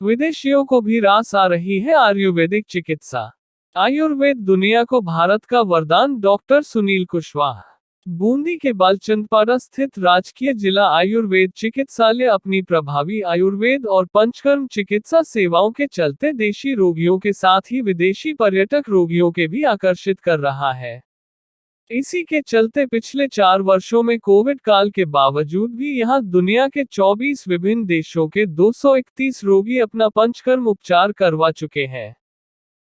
विदेशियों को भी रास आ रही है आयुर्वेदिक चिकित्सा। आयुर्वेद दुनिया को भारत का वरदान। डॉक्टर सुनील कुशवाहा। बूंदी के बालचंदपाड़ा स्थित राजकीय जिला आयुर्वेद चिकित्सालय अपनी प्रभावी आयुर्वेद और पंचकर्म चिकित्सा सेवाओं के चलते देशी रोगियों के साथ ही विदेशी पर्यटक रोगियों के भी आकर्षित कर रहा है। इसी के चलते पिछले 4 वर्षों में कोविड काल के बावजूद भी यहां दुनिया के 24 विभिन्न देशों के 231 रोगी अपना पंचकर्म उपचार करवा चुके हैं।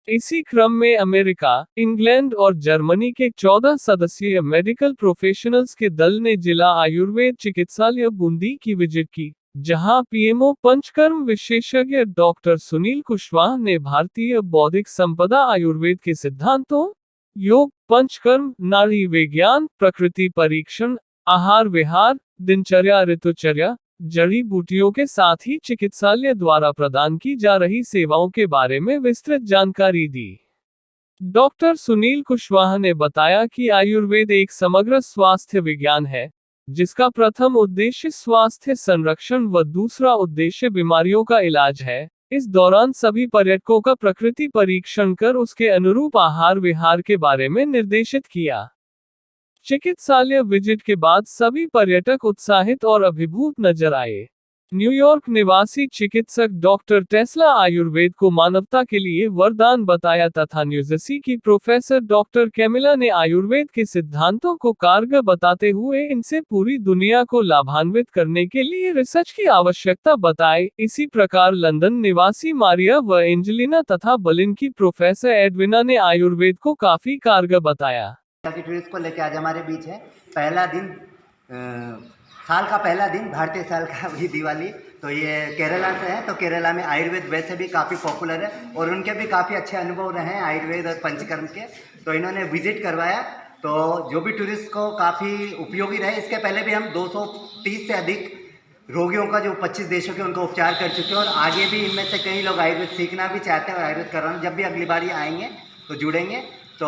इसी क्रम में अमेरिका, इंग्लैंड और जर्मनी के 14 सदस्यीय मेडिकल प्रोफेशनल्स के दल ने जिला आयुर्वेद चिकित्सालय बूंदी की विजिट की, जहां पीएमओ पंचकर्म विशेषज्ञ डॉक्टर सुनील कुशवाहा ने भारतीय बौद्धिक संपदा आयुर्वेद के सिद्धांतों, योग, पंचकर्म, नाड़ी विज्ञान, प्रकृति परीक्षण, आहार विहार, दिनचर्या, ऋतुचर्या, जड़ी बूटियों के साथ ही चिकित्सालय द्वारा प्रदान की जा रही सेवाओं के बारे में विस्तृत जानकारी दी। डॉक्टर सुनील कुशवाहा ने बताया कि आयुर्वेद एक समग्र स्वास्थ्य विज्ञान है, जिसका प्रथम उद्देश्य स्वास्थ्य संरक्षण व दूसरा उद्देश्य बीमारियों का इलाज है। इस दौरान सभी पर्यटकों का प्रकृति परीक्षण कर उसके अनुरूप आहार विहार के बारे में निर्देशित किया। चिकित्सालय विजिट के बाद सभी पर्यटक उत्साहित और अभिभूत नजर आए। न्यूयॉर्क निवासी चिकित्सक डॉक्टर टेस्ला आयुर्वेद को मानवता के लिए वरदान बताया तथा न्यूजर्सी की प्रोफेसर डॉक्टर कैमिला ने आयुर्वेद के सिद्धांतों को कारगर बताते हुए इनसे पूरी दुनिया को लाभान्वित करने के लिए रिसर्च की आवश्यकता बताई। इसी प्रकार लंदन निवासी मारिया व एंजेलिना तथा बर्लिन की प्रोफेसर एडविना ने आयुर्वेद को काफी कारगर बताया। टूरिस्ट को लेके आज हमारे बीच है। पहला दिन साल का पहला दिन, भारतीय साल का भी दिवाली। तो ये केरला से है, तो केरला में आयुर्वेद वैसे भी काफ़ी पॉपुलर है और उनके भी काफ़ी अच्छे अनुभव रहे हैं आयुर्वेद और पंचकर्म के। तो इन्होंने विजिट करवाया, तो जो भी टूरिस्ट को काफ़ी उपयोगी रहे। इसके पहले भी हम 230 से अधिक रोगियों का जो 25 देशों के उनका उपचार कर चुके हैं और आगे भी इनमें से कई लोग आयुर्वेद सीखना भी चाहते हैं और आयुर्वेद करवाना। जब भी अगली बार आएंगे तो जुड़ेंगे। तो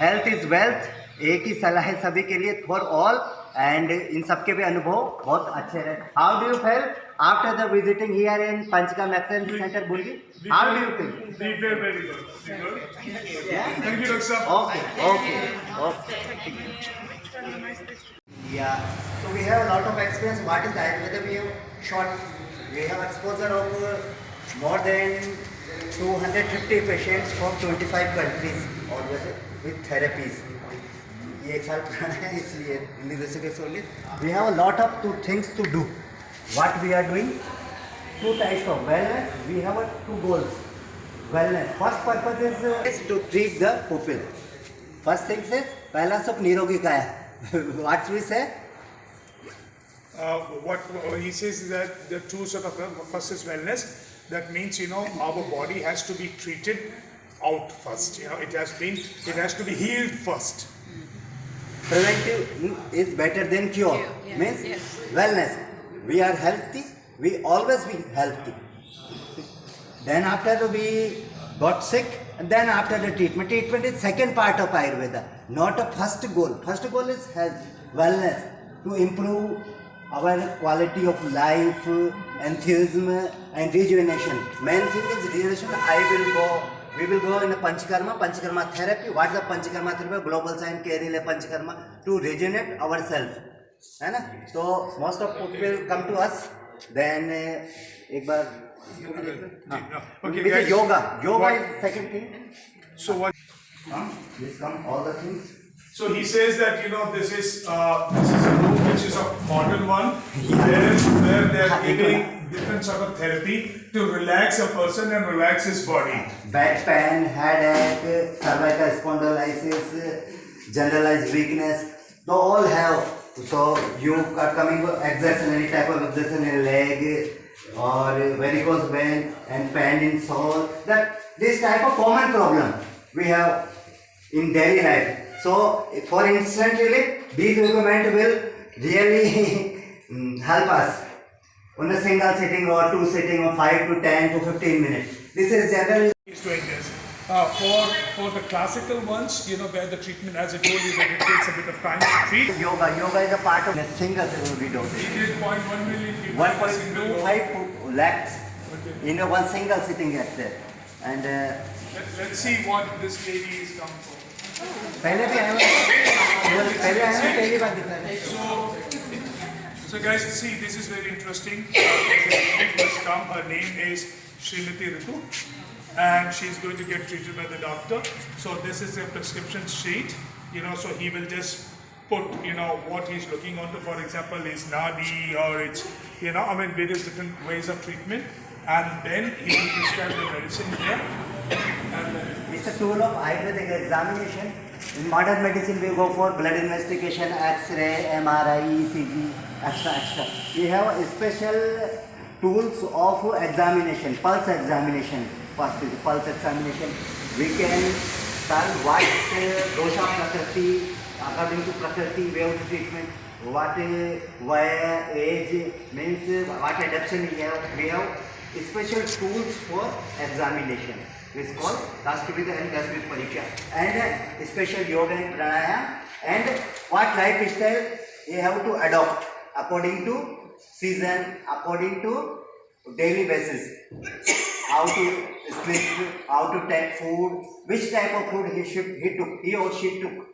हेल्थ इज़ वेल्थ, एक ही सलाह है सभी के लिए, फॉर ऑल। एंड इन सबके भी अनुभव बहुत अच्छे रहे। How do you feel after the visiting here in panchakarma exchange centre Bundi? How do you feel? We feel very good. Yeah? Thank you, Doctor. Okay. Yeah. So we have a lot of experience. What is Ayurveda? We have exposure of more than 250 patients from 25 countries और वैसे with therapies. ये 1 साल पुराना है इसलिए हिंदी जैसे के सोलिए। We have a lot of two things to do. What we are doing? 2 types of wellness. We have 2 goals. Wellness. First purpose is to treat the pupil. First thing is पहला सब निरोगी का है। What we say? What he says is that the 2 sort of first is wellness. That means our body has to be treated out first. It has to be healed first. Preventive is better than cure. Means wellness. We are healthy. We always be healthy. Then after we got sick, and then after the treatment. Treatment is second part of Ayurveda, not a first goal. First goal is health, wellness, to improve our quality of life, enthusiasm and rejuvenation. Main thing is rejuvenation. We will go in a Panchakarma therapy. What is the Panchakarma therapy? Global Science Kerala Panchakarma, to rejuvenate ourselves. है ना? So most of people will come to us. Then एक बार Okay, yoga is second thing. So what? This come all the things. So he says that this is a room which is a modern one, where they are giving different sort of therapy to relax a person and relax his body. Back pain, headache, cervical spondylitis, generalized weakness, they all have. So you are coming for exertion, any type of exertion in leg or varicose vein and pain in soul. That this type of common problem we have in daily life. So for instant relief, these equipment will really help us on a single sitting or 2 sitting or 5 to 10 to 15 minutes. This is generally. He's doing this. For the classical ones, where the treatment, as I told you, that it takes a bit of time to treat. Yoga is a part of a single we do. He did 0.1 million people. 1.25 lakhs in a one single sitting at there. And Let's see what this lady is come for. पहले भी आए हुए पहली बार दिखा रहे So guys, see, this is very interesting. First come, her name is Srimati Ritu, and she's going to get treated by the doctor. So this is a prescription sheet, so he will just put, what he's looking onto. For example, is nadi or it's, various different ways of treatment, and then he will prescribe the medicine here. And It's a tool of Ayurvedic examination. In modern medicine, we go for blood investigation, X-ray, MRI, ECG, extra. We have a special tools of examination, pulse examination. First is pulse examination. We can tell what dosha prakriti, according to prakriti, way of treatment, what where age means, what adaptation we have special tools for examination. It's called Rashtravidya and Dasvik Pariksha, and special yoga and pranayama, and what lifestyle you have to adopt according to season, according to daily basis. How to sleep, how to take food, which type of food he or she took.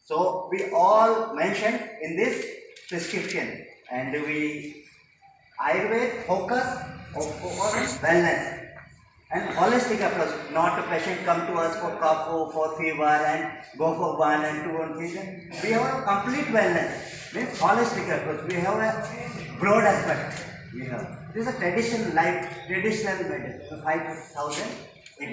So we all mentioned in this prescription, and we Ayurveda focus on wellness and holistic approach. Not a patient come to us for cough, for fever, and go for 1 and 2 and 3. We have a complete wellness, means holistic approach. We have a broad aspect. We have. This is a traditional life, traditional medicine. 5,000. And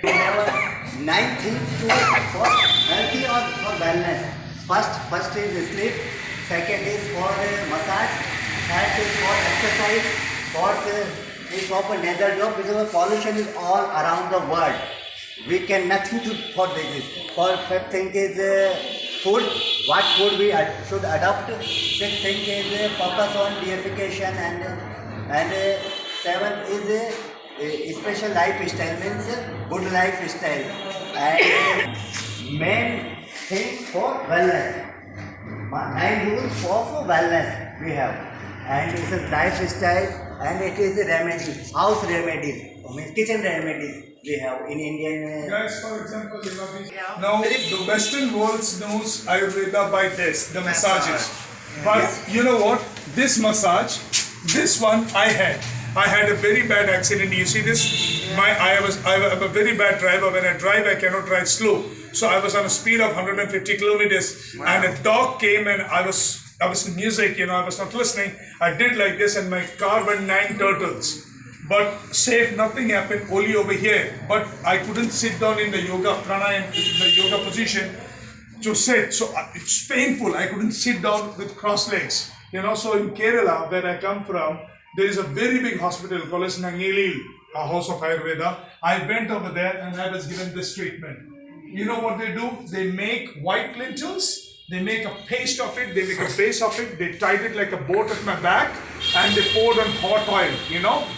we have 9 things for healthy or for wellness. First is sleep. Second is for massage. Third is for exercise. Fourth is for nasal drop, because pollution is all around the world. We can nothing to for this. Fifth thing is food. What food we should adopt. Sixth thing is focus on deification, and seventh is a special lifestyle, means good lifestyle, and main thing for wellness. 9 rules for wellness we have, and it is lifestyle, and it is remedies, house remedies, means kitchen remedies we have in Indian. guys, for example, now the Western world knows Ayurveda by this, the massages. But you know what? This massage, this one I had a very bad accident. You see this? I'm a very bad driver. When I drive, I cannot drive slow. So I was on a speed of 150 kilometers, and a dog came, and I was in music, I was not listening. I did like this, and my car went 9 turtles. But safe, nothing happened, only over here. But I couldn't sit down in the yoga pranayama, in the yoga position to sit. So it's painful. I couldn't sit down with cross legs. So in Kerala, where I come from, there is a very big hospital called as Nangeli, a house of Ayurveda. I went over there and I was given this treatment. You know what they do? They make white lentils, they make a paste of it, they make a base of it, they tied it like a boat at my back, and they poured on hot oil,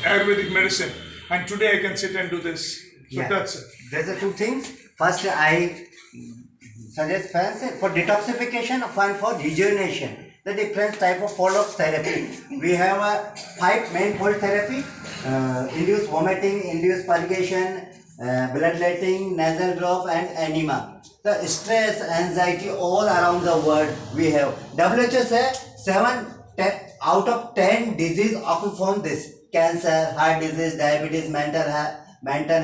Ayurvedic medicine. And today I can sit and do this. So that's it. There's a 2 things. First, I suggest for detoxification and for rejuvenation. The different type of follow-up therapy. We have a 5 main fold therapy: induced vomiting, induced purgation, bloodletting, nasal drop, and enema. The stress, anxiety all around the world we have. WHO says 7 out of 10 diseases occur from this: cancer, heart disease, diabetes, mental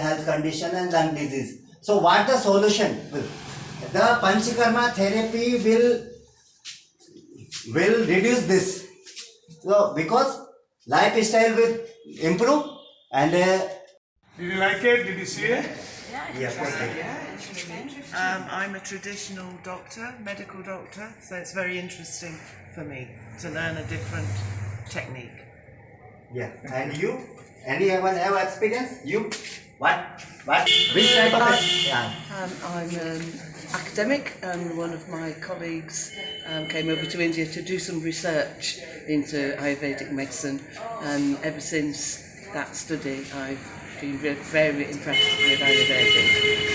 health condition, and lung disease. So what the solution? The Panchakarma therapy will reduce this. So because lifestyle will improve, and Did you like it? Did you see it? I'm a traditional doctor, medical doctor, so it's very interesting for me to learn a different technique. And you? Anyone have experience? You? What? Which type of? I'm an academic, and one of my colleagues came over to India to do some research into Ayurvedic medicine, and ever since that study I've been very impressed with Ayurvedic.